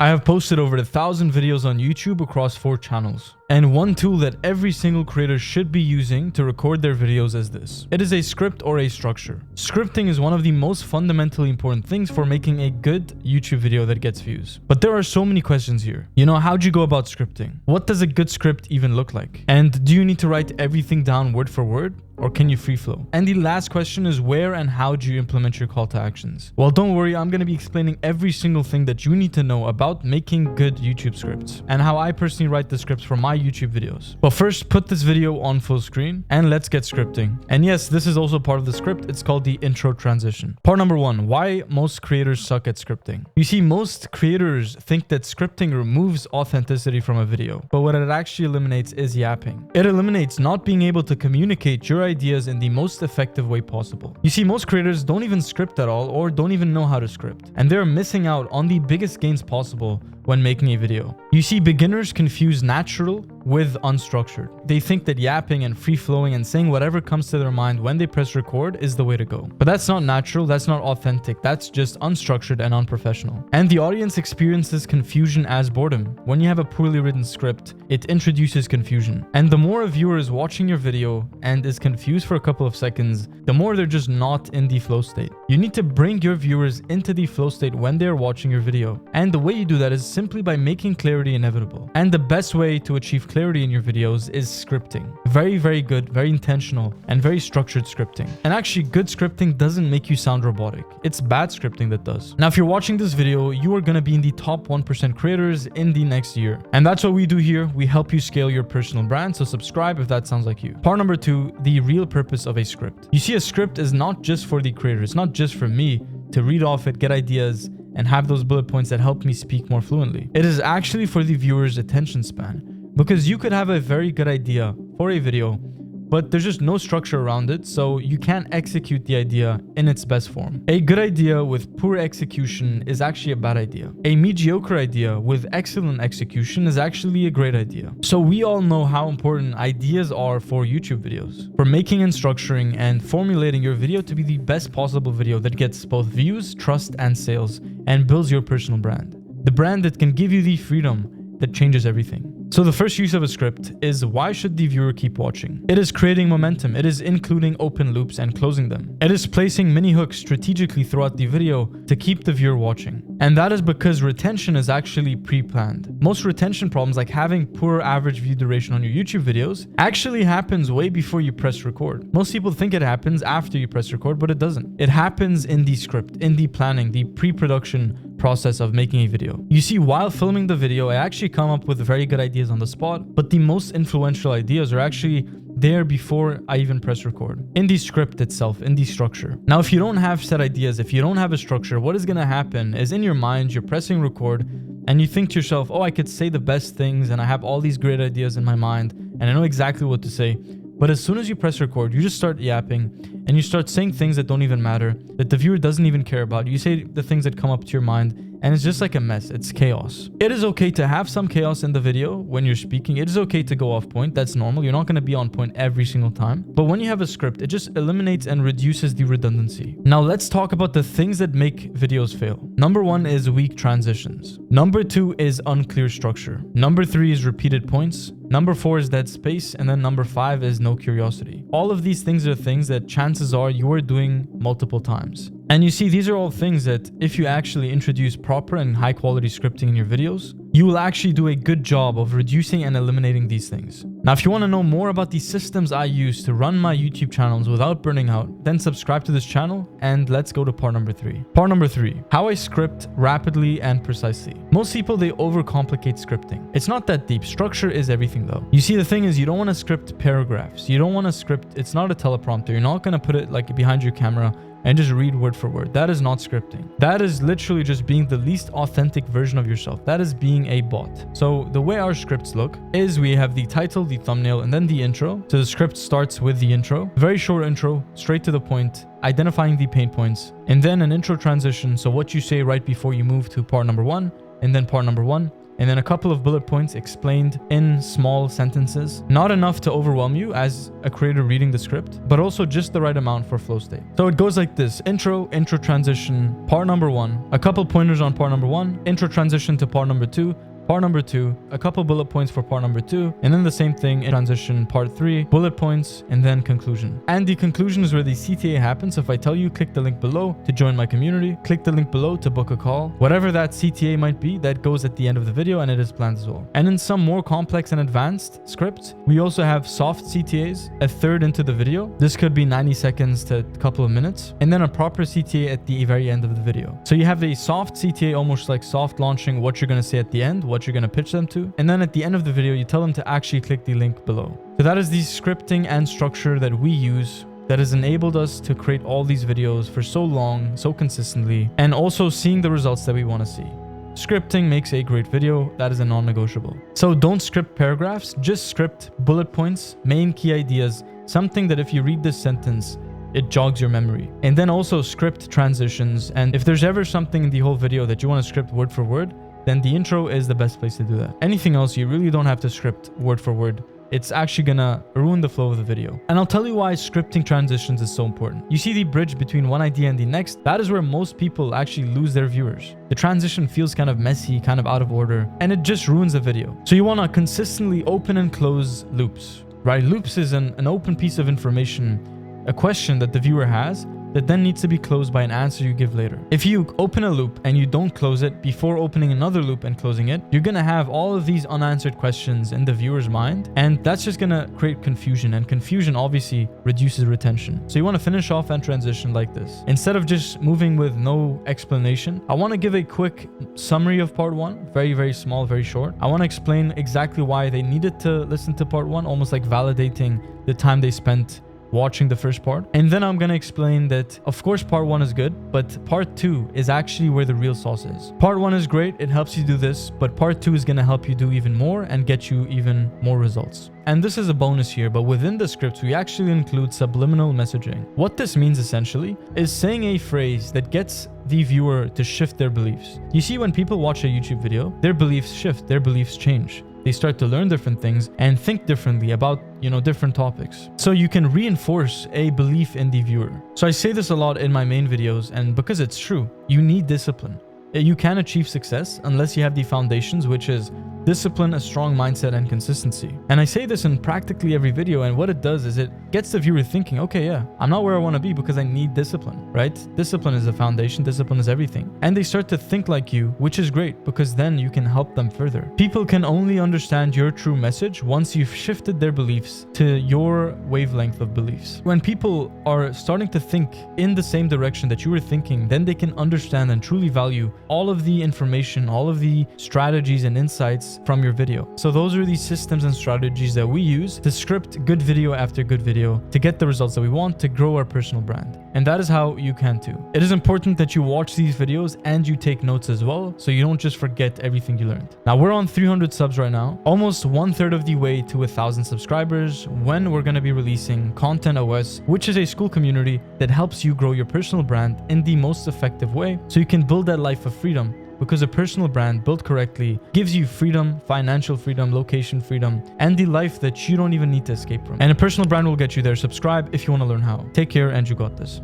I have posted over 1,000 videos on YouTube across 4 channels. And one tool that every single creator should be using to record their videos is this. It is a script or a structure. Scripting is one of the most fundamentally important things for making a good YouTube video that gets views. But there are so many questions here. How'd you go about scripting? What does a good script even look like? And do you need to write everything down word for word? Or can you free flow? And the last question is, where and how do you implement your call to actions? Well, don't worry, I'm going to be explaining every single thing that you need to know about making good YouTube scripts and how I personally write the scripts for my YouTube videos. But first, put this video on full screen and let's get scripting. And yes, this is also part of the script. It's called the intro transition. Part number 1, why most creators suck at scripting. You see, most creators think that scripting removes authenticity from a video, but what it actually eliminates is yapping. It eliminates not being able to communicate your ideas in the most effective way possible. You see, most creators don't even script at all or don't even know how to script, and they're missing out on the biggest gains possible when making a video. You see, beginners confuse natural with unstructured. They think that yapping and free-flowing and saying whatever comes to their mind when they press record is the way to go. But that's not natural, that's not authentic, that's just unstructured and unprofessional. And the audience experiences confusion as boredom. When you have a poorly written script, it introduces confusion. And the more a viewer is watching your video and is confused for a couple of seconds, the more they're just not in the flow state. You need to bring your viewers into the flow state when they're watching your video. And the way you do that is simply by making clarity inevitable. And the best way to achieve clarity in your videos is scripting. Very, very good, very intentional, and very structured scripting. And actually, good scripting doesn't make you sound robotic. It's bad scripting that does. Now, if you're watching this video, you are going to be in the top 1% creators in the next year. And that's what we do here. We help you scale your personal brand, so subscribe if that sounds like you. Part number 2, the real purpose of a script. You see, a script is not just for the creator. It's not just for me to read off it, get ideas, and have those bullet points that help me speak more fluently. It is actually for the viewer's attention span. Because you could have a very good idea for a video, but there's just no structure around it, so you can't execute the idea in its best form. A good idea with poor execution is actually a bad idea. A mediocre idea with excellent execution is actually a great idea. So we all know how important ideas are for YouTube videos, for making and structuring and formulating your video to be the best possible video that gets both views, trust, and sales, and builds your personal brand. The brand that can give you the freedom that changes everything. So the first use of a script is, why should the viewer keep watching? It is creating momentum. It is including open loops and closing them. It is placing mini hooks strategically throughout the video to keep the viewer watching. And that is because retention is actually pre-planned. Most retention problems, like having poor average view duration on your YouTube videos, actually happens way before you press record. Most people think it happens after you press record, but it doesn't. It happens in the script, in the planning, the pre-production process of making a video. You see, while filming the video, I actually come up with very good ideas on the spot, but the most influential ideas are actually there before I even press record. In the script itself, in the structure. Now, if you don't have set ideas, if you don't have a structure, what is going to happen is in your mind, you're pressing record and you think to yourself, oh, I could say the best things and I have all these great ideas in my mind and I know exactly what to say. But as soon as you press record, you just start yapping and you start saying things that don't even matter, that the viewer doesn't even care about. You say the things that come up to your mind and it's just like a mess. It's chaos. It is okay to have some chaos in the video when you're speaking. It is okay to go off point. That's normal. You're not going to be on point every single time. But when you have a script, it just eliminates and reduces the redundancy. Now let's talk about the things that make videos fail. Number 1 is weak transitions. Number 2 is unclear structure. Number 3 is repeated points. Number 4 is dead space. And then number 5 is no curiosity. All of these things are things that chances are you are doing multiple times. And you see, these are all things that if you actually introduce proper and high quality scripting in your videos, you will actually do a good job of reducing and eliminating these things. Now, if you want to know more about the systems I use to run my YouTube channels without burning out, then subscribe to this channel and let's go to part number 3. Part number 3, how I script rapidly and precisely. Most people, they overcomplicate scripting. It's not that deep. Structure is everything though. You see, the thing is, you don't want to script paragraphs. You don't want to script, it's not a teleprompter. You're not going to put it like behind your camera and just read word for word. That is not scripting. That is literally just being the least authentic version of yourself. That is being a bot. So the way our scripts look is we have the title, the thumbnail, and then the intro. So the script starts with the intro. Very short intro, straight to the point, identifying the pain points, and then an intro transition. So what you say right before you move to part number 1, and then part number 1, and then a couple of bullet points explained in small sentences. Not enough to overwhelm you as a creator reading the script, but also just the right amount for flow state. So it goes like this: intro transition, part number 1, a couple pointers on part number 1, intro transition to part number 2, part number 2, a couple bullet points for part number 2, and then the same thing in transition part 3, bullet points, and then conclusion. And the conclusion is where the CTA happens. So if I tell you, click the link below to join my community, click the link below to book a call, whatever that CTA might be, that goes at the end of the video, and it is planned as well. And in some more complex and advanced scripts, we also have soft CTAs, a third into the video. This could be 90 seconds to a couple of minutes, and then a proper CTA at the very end of the video. So you have a soft CTA, almost like soft launching what you're going to say at the end, what you're going to pitch them to, and then at the end of the video you tell them to actually click the link below. So that is the scripting and structure that we use that has enabled us to create all these videos for so long, so consistently, and also seeing the results that we want to see. Scripting makes a great video. That is a non-negotiable. So don't script paragraphs, just script bullet points, main key ideas, something that if you read this sentence, it jogs your memory. And then also script transitions. And if there's ever something in the whole video that you want to script word for word, then the intro is the best place to do that. Anything else, you really don't have to script word for word. It's actually gonna ruin the flow of the video. And I'll tell you why scripting transitions is so important. You see the bridge between one idea and the next? That is where most people actually lose their viewers. The transition feels kind of messy, kind of out of order, and it just ruins the video. So you wanna consistently open and close loops, right? Loops is an open piece of information, a question that the viewer has, that then needs to be closed by an answer you give later. If you open a loop and you don't close it before opening another loop and closing it, you're gonna have all of these unanswered questions in the viewer's mind, and that's just gonna create confusion, and confusion obviously reduces retention. So you wanna finish off and transition like this. Instead of just moving with no explanation, I wanna give a quick summary of part 1, very, very small, very short. I wanna explain exactly why they needed to listen to part 1, almost like validating the time they spent watching the first part. And then I'm gonna explain that, of course, part 1 is good, but part 2 is actually where the real sauce is. Part 1 is great, it helps you do this, but part 2 is gonna help you do even more and get you even more results. And this is a bonus here, but within the scripts, we actually include subliminal messaging. What this means essentially is saying a phrase that gets the viewer to shift their beliefs. You see, when people watch a YouTube video, their beliefs shift, their beliefs change. They start to learn different things and think differently about, different topics. So you can reinforce a belief in the viewer. So I say this a lot in my main videos, and because it's true, you need discipline. You can achieve success unless you have the foundations, which is discipline, a strong mindset, and consistency. And I say this in practically every video, and what it does is it gets the viewer thinking, okay, yeah, I'm not where I want to be because I need discipline, right? Discipline is the foundation, discipline is everything. And they start to think like you, which is great because then you can help them further. People can only understand your true message once you've shifted their beliefs to your wavelength of beliefs. When people are starting to think in the same direction that you were thinking, then they can understand and truly value all of the information, all of the strategies and insights from your video. So those are the systems and strategies that we use to script good video after good video to get the results that we want to grow our personal brand. And that is how you can too. It is important that you watch these videos and you take notes as well, so you don't just forget everything you learned. Now we're on 300 subs right now, almost 1/3 of the way to 1,000 subscribers, when we're going to be releasing Content OS, which is a school community that helps you grow your personal brand in the most effective way so you can build that life of freedom. Because a personal brand built correctly gives you freedom, financial freedom, location freedom, and the life that you don't even need to escape from. And a personal brand will get you there. Subscribe if you want to learn how. Take care, and you got this.